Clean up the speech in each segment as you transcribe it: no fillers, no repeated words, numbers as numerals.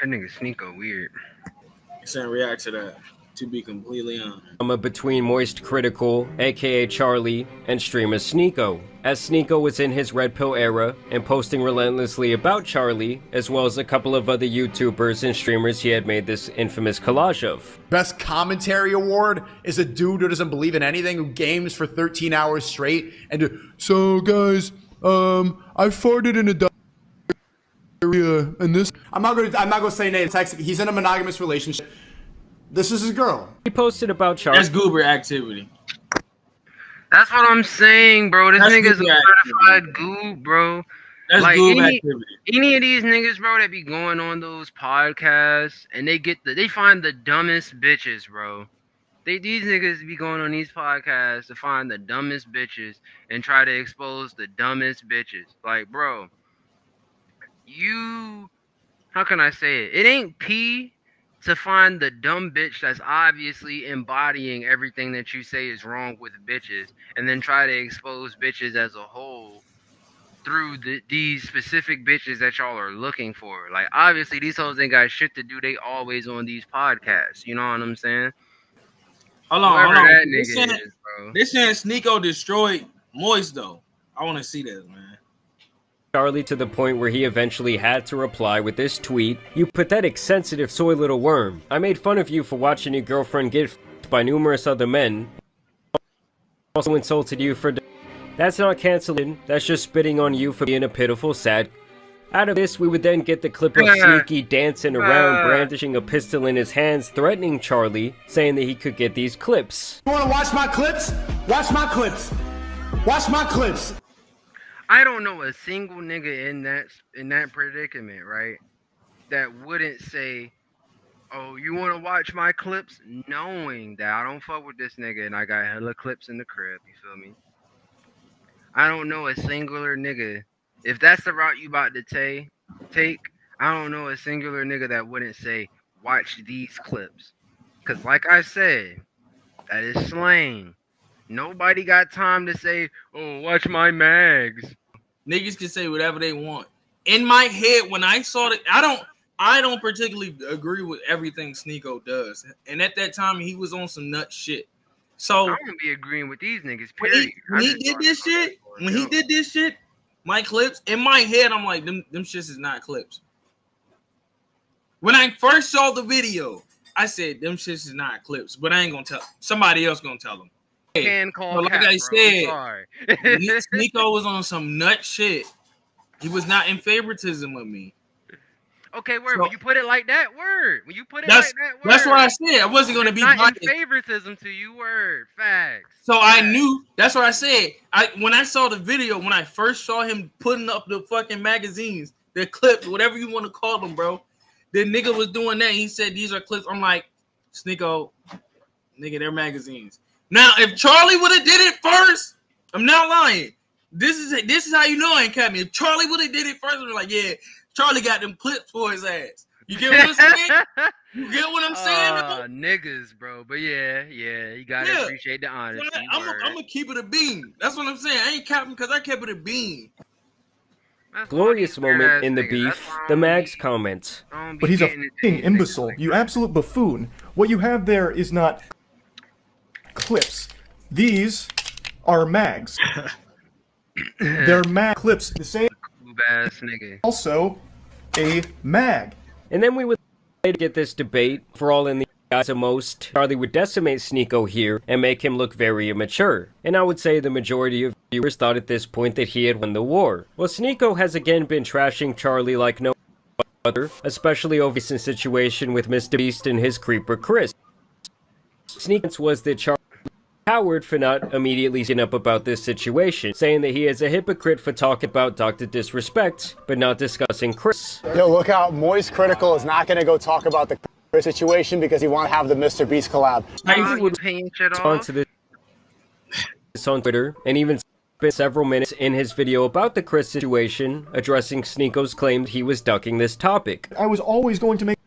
That nigga Sneeko weird. I can't react to that, to be completely honest. Between Moist Critical, aka Charlie, and streamer Sneeko, as Sneeko was in his Red Pill era and posting relentlessly about Charlie, as well as a couple of other YouTubers and streamers he had made this infamous collage of. Best commentary award is a dude who doesn't believe in anything, who games for 13 hours straight, and so guys, I farted in a diarrhea, and this. I'm not gonna say name. He's in a monogamous relationship. This is his girl. He posted about Charlie. That's goober activity. That's what I'm saying, bro. This nigga's a certified goob, bro. That's like goob activity. Any of these niggas, bro, that be going on those podcasts and they find the dumbest bitches, bro. These niggas be going on these podcasts to find the dumbest bitches and try to expose the dumbest bitches. Like, bro, how can I say it? It ain't P to find the dumb bitch that's obviously embodying everything that you say is wrong with bitches, and then try to expose bitches as a whole through these specific bitches that y'all are looking for. Like, obviously, these hoes ain't got shit to do. They always on these podcasts. You know what I'm saying? Hold on. That nigga is, bro. This saying Sneeko destroyed Moist, though. I want to see that, man. Charlie to the point where he eventually had to reply with this tweet: "You pathetic, sensitive, soy little worm. I made fun of you for watching your girlfriend get f***ed by numerous other men. Also insulted you for... That's not canceling, that's just spitting on you for being a pitiful, sad..." Out of this, we would then get the clip of Sneaky dancing around, brandishing a pistol in his hands, threatening Charlie, saying that he could get these clips. You wanna watch my clips? Watch my clips. Watch my clips. I don't know a single nigga in that predicament, right, that wouldn't say, "Oh, you want to watch my clips?" knowing that I don't fuck with this nigga and I got hella clips in the crib. You feel me? I don't know a singular nigga. If that's the route you about to take, I don't know a singular nigga that wouldn't say, "Watch these clips." Because like I said, that is slang. Nobody got time to say, "Oh, watch my mags." Niggas can say whatever they want. In my head, when I saw it, I don't particularly agree with everything Sneeko does. And at that time, he was on some nut shit. So I don't be agreeing with these niggas, period. When he did this shit, my clips, in my head, I'm like, them shits is not clips. When I first saw the video, I said, them shits is not clips. But I ain't gonna tell. Somebody else gonna tell them. Can call like cap, I said, sorry. Sneeko was on some nut shit. He was not in favoritism with me. Okay, word. So, when you put it like that, word. When you put it like that, word. That's what I said. I wasn't going to be not in favoritism to you, word. Facts. So Facts. I knew. That's what I said. When I saw the video, when I first saw him putting up the fucking magazines, the clips, whatever you want to call them, bro. The nigga was doing that. He said these are clips. I'm like, Sneeko, nigga, they're magazines. Now, if Charlie would have did it first, I'm not lying. This is how you know I ain't cat me. If Charlie would have did it first, we're like, yeah, Charlie got them clips for his ass. You get what I'm saying? You get what I'm saying? Niggas, bro. But yeah, you gotta appreciate the honesty. I'm gonna keep it a bean. That's what I'm saying. I ain't capping because I kept it a bean. Glorious moment in the beef, the Mags comment. But he's a f***ing imbecile. You absolute buffoon. What you have there is not clips. These are mags. They're mag clips. The same. Ass nigga. Also, a mag. And then we would later get this debate for all in the eyes of most. Charlie would decimate Sneeko here and make him look very immature. And I would say the majority of viewers thought at this point that he had won the war. Well, Sneeko has again been trashing Charlie like no other, especially over his situation with Mr. Beast and his creeper Chris. Sneeko was that Charlie coward for not immediately speaking up about this situation, saying that he is a hypocrite for talking about Dr. Disrespect, but not discussing Chris. Yo, look out, Moist Critical is not gonna go talk about the Chris situation because he want to have the Mr. Beast collab. He would respond to this on Twitter, and even spent several minutes in his video about the Chris situation, addressing Sneeko's claim he was ducking this topic. I was always going to make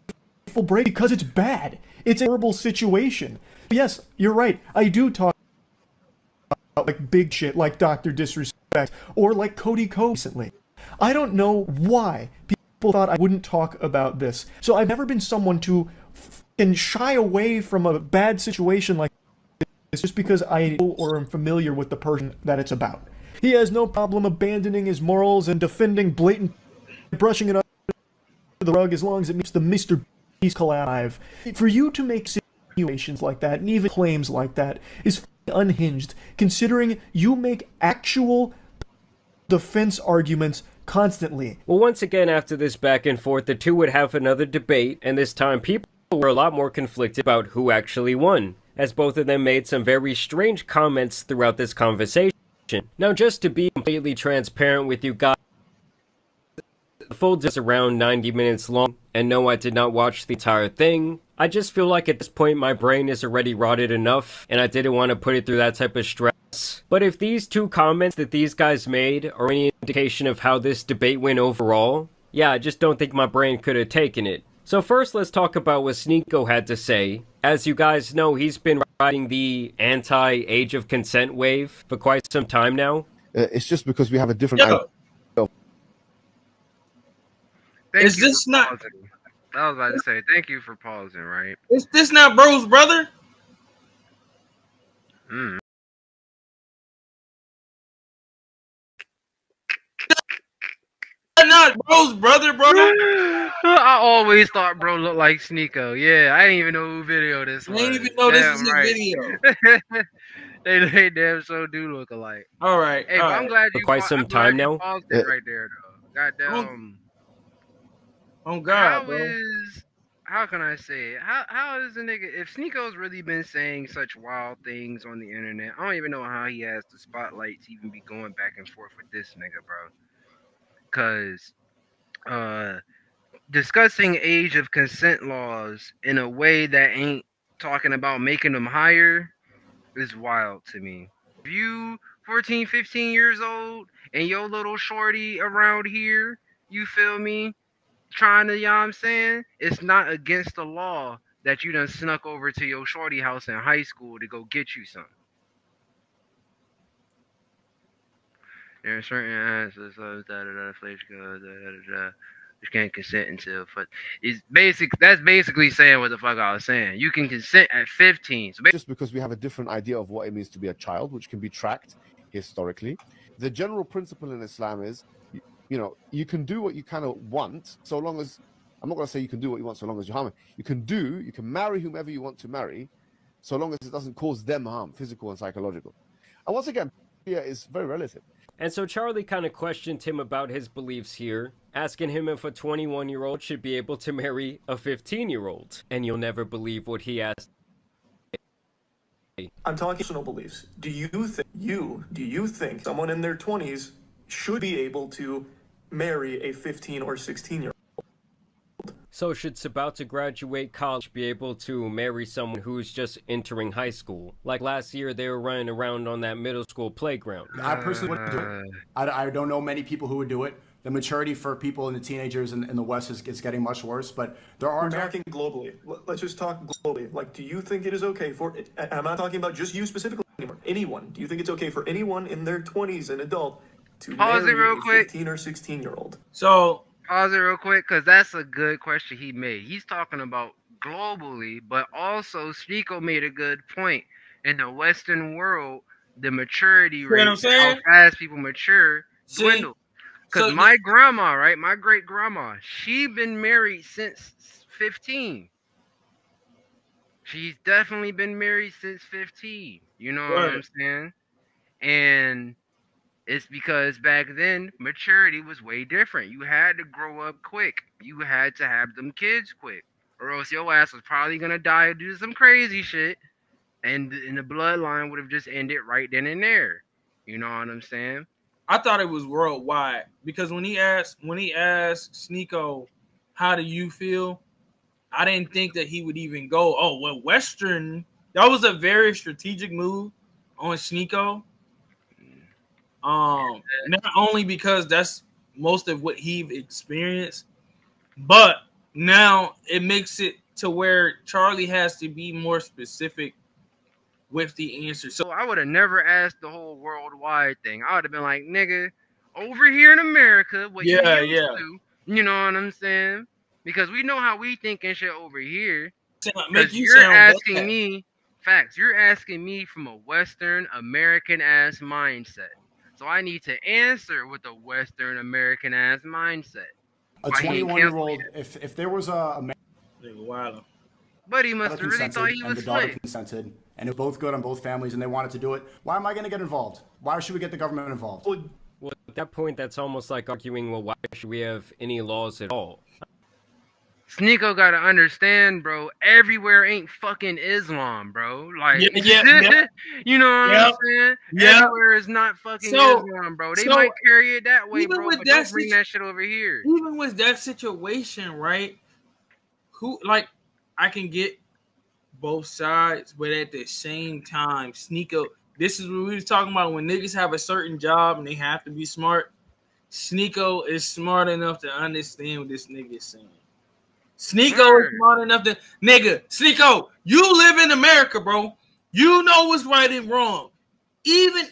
a full break because it's bad. It's a horrible situation. Yes, you're right. I do talk about like big shit like Dr. Disrespect or like Cody Co recently. I don't know why people thought I wouldn't talk about this. So I've never been someone to shy away from a bad situation like this just because I know or am familiar with the person that it's about. He has no problem abandoning his morals and defending blatant brushing it under the rug as long as it meets the Mr. Beast collab. For you to make situations like that and even claims like that is unhinged, considering you make actual defense arguments constantly. Well, once again, after this back and forth, the two would have another debate, and this time people were a lot more conflicted about who actually won, as both of them made some very strange comments throughout this conversation. Now, just to be completely transparent with you guys, the full is around 90 minutes long, and no, I did not watch the entire thing. I just feel like at this point my brain is already rotted enough, and I didn't want to put it through that type of stress. But if these two comments that these guys made are any indication of how this debate went overall, yeah, I just don't think my brain could have taken it. So first, let's talk about what Sneako had to say. As you guys know, he's been riding the anti-age of consent wave for quite some time now. It's just because we have a different idea. Is this not? I was about to say, thank you for pausing, right? Is this not bro's brother? Not bro's brother, bro. I always thought bro looked like Sneako. Yeah, I didn't even know who video this was. I didn't even know this was right. a video. they damn so do look alike. All right. Hey, I'm glad you for quite some time now. Paused it right there, though. Goddamn. Oh God, how can I say it? How is a nigga, if Sneako's really been saying such wild things on the internet, I don't even know how he has the spotlight to even be going back and forth with this nigga, bro. Cause discussing age of consent laws in a way that ain't talking about making them higher is wild to me. If you 14, 15 years old and your little shorty around here, you feel me? Trying to, you know what I'm saying? It's not against the law that you done snuck over to your shorty house in high school to go get you something. There are certain answers you can't consent until it's basic. That's basically saying what the fuck I was saying. You can consent at 15. So just because we have a different idea of what it means to be a child, which can be tracked historically. The general principle in Islam is, you know, you can do what you kind of want, so long as, I'm not going to say you can do what you want so long as you harm it. You can marry whomever you want to marry, so long as it doesn't cause them harm, physical and psychological. And once again, yeah, it's very relative. And so Charlie kind of questioned him about his beliefs here, asking him if a 21-year-old should be able to marry a 15-year-old. And you'll never believe what he asked. I'm talking personal beliefs. Do you think someone in their 20s should be able to marry a 15 or 16-year-old? So should about to graduate college be able to marry someone who's just entering high school? Like last year, they were running around on that middle school playground. I personally wouldn't do it. I don't know many people who would do it. The maturity for people and the teenagers in the West is getting much worse, but there are... We're talking globally. Let's just talk globally. Like, do you think it is okay for... And I'm not talking about just you specifically anymore. Anyone. Do you think it's okay for anyone in their 20s, an adult, to marry a 15 or 16-year-old? So... Pause it real quick, because that's a good question he made. He's talking about globally, but also Sneako made a good point. In the Western world, the maturity rate, how fast people mature, dwindles. Because my grandma, right, my great-grandma, she been married since 15. She's definitely been married since 15. You know what I'm saying? And... it's because back then, maturity was way different. You had to grow up quick. You had to have them kids quick. Or else your ass was probably going to die or do some crazy shit. And the bloodline would have just ended right then and there. You know what I'm saying? I thought it was worldwide. Because when he asked Sneako, how do you feel? I didn't think that he would even go, oh, well, Western. That was a very strategic move on Sneako. Not only because that's most of what he experienced, but now it makes it to where Charlie has to be more specific with the answer. So I would have never asked the whole worldwide thing. I would have been like, nigga, over here in America, what you used to, You know what I'm saying? Because we know how we think and shit over here. Make Because you you're sound asking bad. me facts. You're asking me from a Western American ass mindset. So I need to answer with a Western American ass mindset. A Why he ain't canceled 21-year-old, if there was a man Nigga, wild. But he who must have really thought consented he and was the daughter slick. consented, and it was both good on both families, and they wanted to do it, why am I going to get involved? Why should we get the government involved? Well, at that point, that's almost like arguing, well, why should we have any laws at all? Sneeko gotta understand, bro. Everywhere ain't fucking Islam, bro. Like, Yeah. you know what I'm saying? Yeah. Everywhere is not fucking So- Islam, bro. They so, might carry it that way, even bro, with but that don't bring that shit over here. Even with that situation, right? Who, like, I can get both sides, but at the same time, Sneeko, this is what we was talking about when niggas have a certain job and they have to be smart. Sneeko is smart enough to understand what this nigga is saying. Sneeko is smart enough to, nigga, Sneeko, you live in America, bro. You know what's right and wrong. Even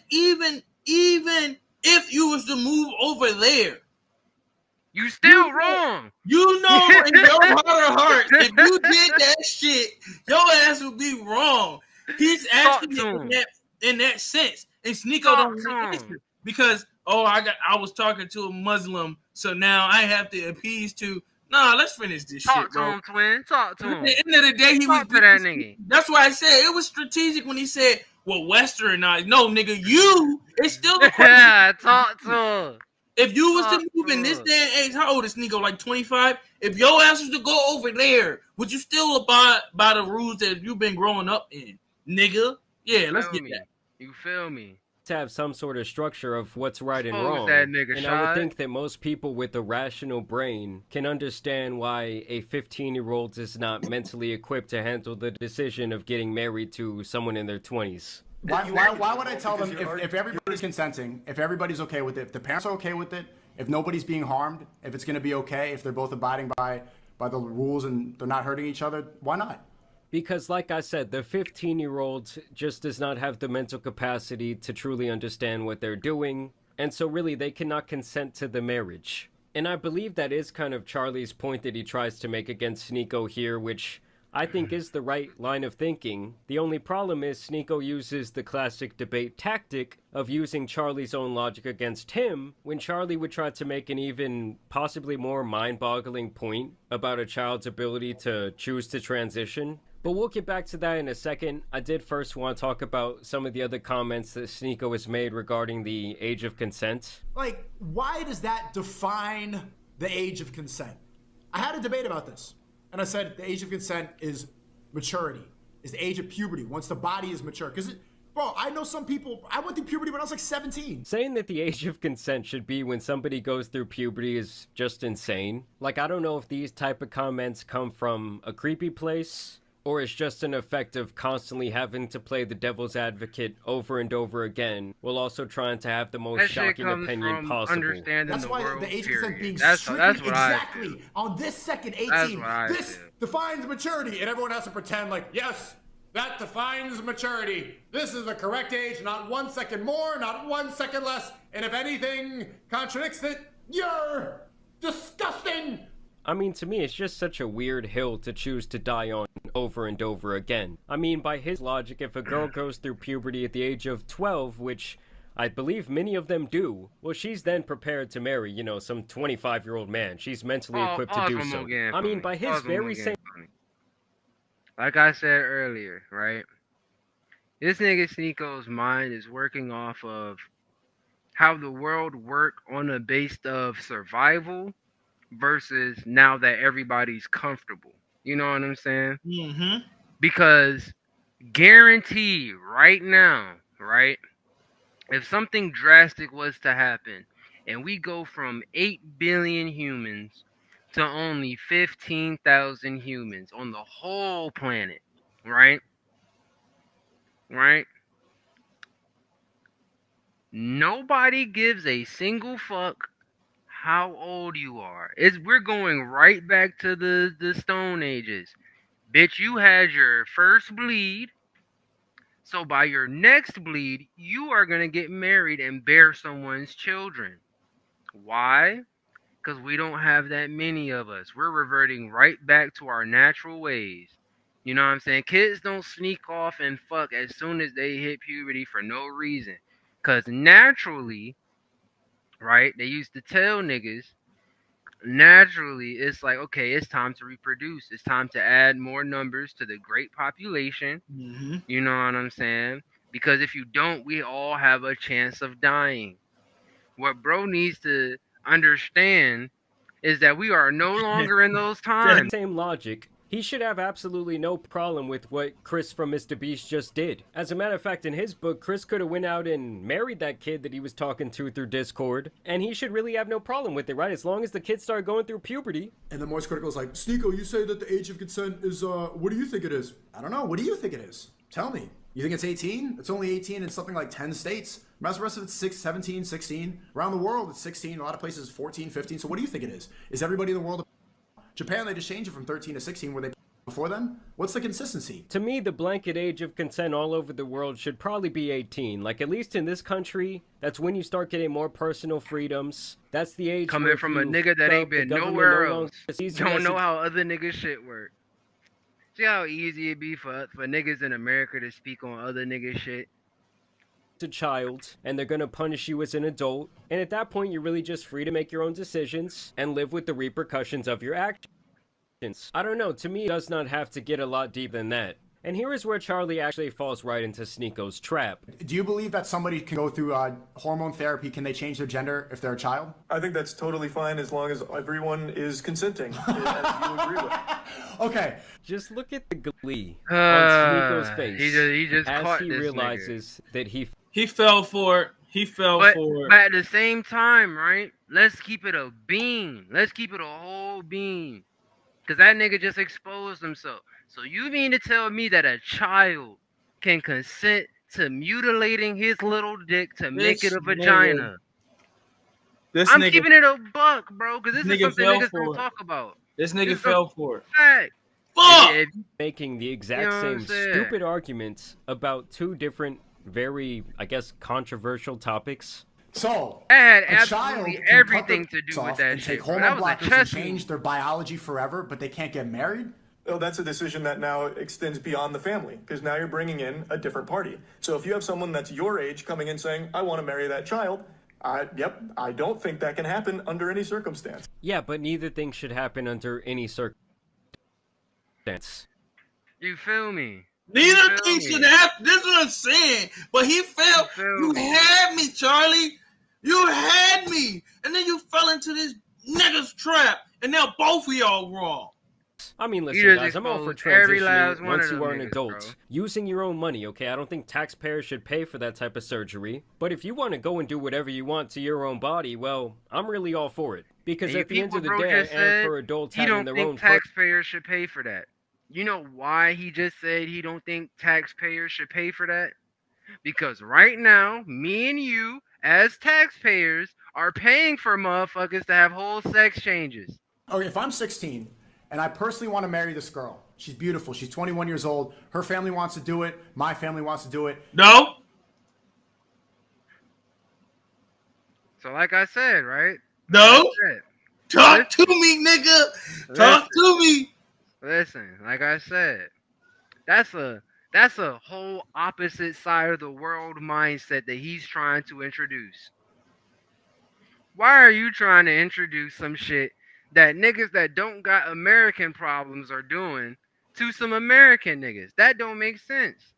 if you was to move over there, You still wrong. you know in your heart of hearts, if you did that shit, your ass would be wrong. He's asking it in that sense. And Sneeko don't answer because, I was talking to a Muslim, so now I have to appease to. Nah, let's finish this shit, bro. Talk to him, twin. Talk to him. At the end of the day, he was to that nigga. That's why I said it was strategic when he said, well, Westernized. No, nigga, you, it's still the question. Yeah, talk to him. If you was to move in this day and age, how old is Sneeko? Like 25? If your ass was to go over there, would you still abide by the rules that you've been growing up in? Nigga? Yeah, let's get that. You feel me? To have some sort of structure of what's right and Expose wrong. that nigga, and I would think that most people with a rational brain can understand why a 15-year-old is not mentally equipped to handle the decision of getting married to someone in their 20s. Why would I tell them if everybody's consenting, if everybody's okay with it, if the parents are okay with it, if nobody's being harmed, if it's going to be okay, if they're both abiding by the rules and they're not hurting each other, why not? Because, like I said, the 15-year-old just does not have the mental capacity to truly understand what they're doing, and so really they cannot consent to the marriage. And I believe that is kind of Charlie's point that he tries to make against Sneeko here, which I think is the right line of thinking. The only problem is Sneeko uses the classic debate tactic of using Charlie's own logic against him, when Charlie would try to make an even possibly more mind-boggling point about a child's ability to choose to transition. But we'll get back to that in a second. I did first want to talk about some of the other comments that Sneeko has made regarding the age of consent. Like, why does that define the age of consent? I had a debate about this, and I said the age of consent is maturity, is the age of puberty, once the body is mature. Because, bro, I know some people, I went through puberty when I was like 17. Saying that the age of consent should be when somebody goes through puberty is just insane. Like, I don't know if these type of comments come from a creepy place, or it's just an effect of constantly having to play the devil's advocate over and over again, while also trying to have the most shocking opinion possible. That's why the age of consent being that's strictly what exactly on this second 18. This defines maturity, and everyone has to pretend like, yes, that defines maturity. This is the correct age, not 1 second more, not 1 second less, and if anything contradicts it, you're disgusting. I mean, to me, it's just such a weird hill to choose to die on over and over again. I mean, by his logic, if a girl goes through puberty at the age of 12, which I believe many of them do, well, she's then prepared to marry, you know, some 25-year-old man. She's mentally equipped to do so. I mean, by his very same... Like I said earlier, right? This nigga Sneeko's mind is working off of how the world worked on a base of survival versus now that everybody's comfortable. You know what I'm saying? Mm-hmm. Because guarantee right now, right? If something drastic was to happen and we go from 8 billion humans to only 15,000 humans on the whole planet, right? Right? Nobody gives a single fuck how old you are. We're going right back to the Stone Ages. Bitch, you had your first bleed. So by your next bleed, you are going to get married and bear someone's children. Why? because we don't have that many of us. We're reverting right back to our natural ways. You know what I'm saying? Kids don't sneak off and fuck as soon as they hit puberty for no reason. Because naturally, right, they used to tell niggas, naturally, it's like, okay, it's time to reproduce. It's time to add more numbers to the great population. Mm-hmm. You know what I'm saying? Because if you don't, we all have a chance of dying. What bro needs to understand is that we are no longer in those times. Same logic. He should have absolutely no problem with what Chris from Mr. Beast just did. As a matter of fact, in his book, Chris could have went out and married that kid that he was talking to through Discord, and he should really have no problem with it, right? As long as the kid started going through puberty. And the Moist Critical is like, Sneeko, you say that the age of consent is, what do you think it is? I don't know. What do you think it is? Tell me. You think it's 18? It's only 18 in something like 10 states. The rest of it's 17, 16. Around the world, it's 16. A lot of places, 14, 15. So what do you think it is? Is everybody in the world... Japan, they just changed it from 13 to 16. Were they before then? What's the consistency? To me, the blanket age of consent all over the world should probably be 18. Like, at least in this country, that's when you start getting more personal freedoms. That's the age coming from a nigga that ain't been nowhere else. Don't know how other niggas shit work. See how easy it be for niggas in America to speak on other niggas shit? A child, and they're gonna punish you as an adult, and at that point you're really just free to make your own decisions and live with the repercussions of your actions. I don't know, to me it does not have to get a lot deeper than that. And here is where Charlie actually falls right into Sneeko's trap. Do you believe that somebody can go through hormone therapy? Can they change their gender if they're a child? I think that's totally fine as long as everyone is consenting, as you agree with. Okay. Just look at the glee on Sneeko's face he just as caught he this realizes nigga. That he fell for it. He fell for it. But at the same time, right? Let's keep it a bean. Let's keep it a whole bean. Because that nigga just exposed himself. So you mean to tell me that a child can consent to mutilating his little dick to make it a vagina? I'm keeping it a buck, bro, because this is something niggas don't talk about. This nigga fell for it. Fact. Fuck! Making the exact same stupid arguments about two different, very, I guess, controversial topics. So, that had absolutely everything to do with that shit. Take hormone blockers and change their biology forever, but they can't get married? Oh, that's a decision that now extends beyond the family, because now you're bringing in a different party. So if you have someone that's your age coming in saying, I want to marry that child, yep, I don't think that can happen under any circumstance. Yeah, but neither thing should happen under any circumstance. You feel me? Neither thing should happen. This is what I'm saying. But he fell. You had me, Charlie. You had me. And then you fell into this nigga's trap. And now both of y'all wrong. I mean, listen, guys, I'm all for transitioning once you are an adult. Bro. Using your own money, okay? I don't think taxpayers should pay for that type of surgery. But if you want to go and do whatever you want to your own body, well, I'm really all for it. Because at the end of the day, and for adults having their own... He don't think taxpayers should pay for that. You know why he just said he don't think taxpayers should pay for that? Because right now, me and you, as taxpayers, are paying for motherfuckers to have whole sex changes. Okay, if I'm 16... and I personally want to marry this girl. She's beautiful. She's 21 years old. Her family wants to do it. My family wants to do it. No. So like I said, right? No. Talk to me, nigga. Talk to me. Listen, like I said, that's a whole opposite side of the world mindset that he's trying to introduce. Why are you trying to introduce some shit that niggas that don't got American problems are doing to some American niggas? That don't make sense.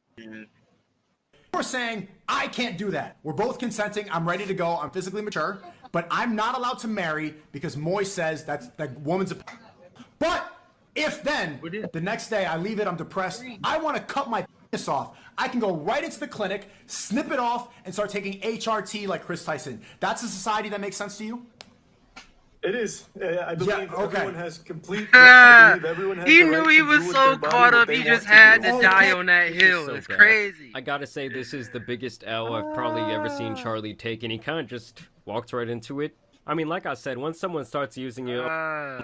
We're saying, I can't do that. We're both consenting. I'm ready to go. I'm physically mature. But I'm not allowed to marry because Moy says that woman's a... But if then, the next day I leave it, I'm depressed, I want to cut my penis off. I can go right into the clinic, snip it off, and start taking HRT like Chris Tyson. That's a society that makes sense to you? It is. I believe everyone has complete... He knew he was so caught up, he just had to die on that hill. It's crazy. I gotta say, this is the biggest L I've probably ever seen Charlie take, and he kind of just walked right into it. I mean, like I said, once someone starts using your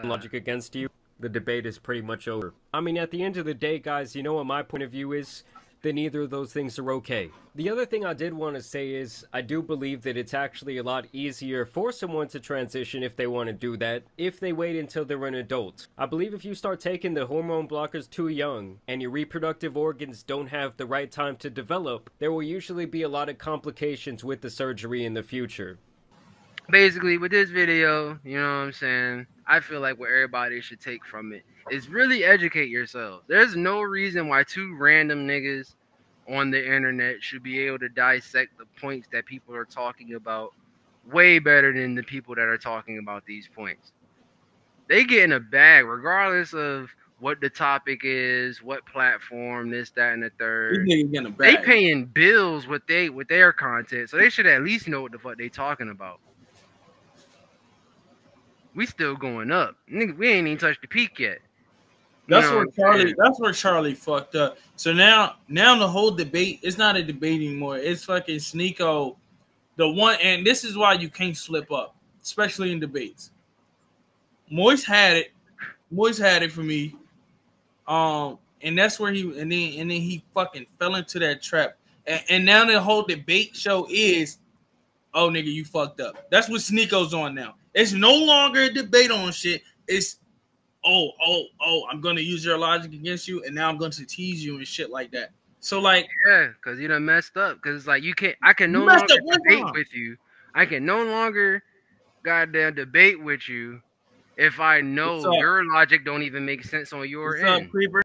logic against you, the debate is pretty much over. I mean, at the end of the day, guys, you know what my point of view is? then either of those things are okay. The other thing I did want to say is I do believe that it's actually a lot easier for someone to transition if they want to do that, if they wait until they're an adult. I believe if you start taking the hormone blockers too young, and your reproductive organs don't have the right time to develop, there will usually be a lot of complications with the surgery in the future. Basically, with this video, you know what I'm saying, I feel like what everybody should take from it is really educate yourself. There's no reason why two random niggas on the internet should be able to dissect the points that people are talking about way better than the people that are talking about these points. They get in a bag regardless of what the topic is, what platform, this, that, and the third. They paying bills with their content, so they should at least know what the fuck they talking about. We still going up. Nigga, we ain't even touched the peak yet. That's where Charlie fucked up. So now the whole debate is not a debate anymore. It's fucking Sneeko, the one, and this is why you can't slip up, especially in debates. Moist had it for me. And that's where and then he fucking fell into that trap. And now the whole debate show is, oh nigga, you fucked up. That's what Sneeko's on now. It's no longer a debate on shit. It's I'm gonna use your logic against you, and now I'm going to tease you and shit like that. So like, yeah, because you done messed up. Because it's like I can no longer debate with you. I can no longer goddamn debate with you if I know your logic don't even make sense on your end. What's up, creeper?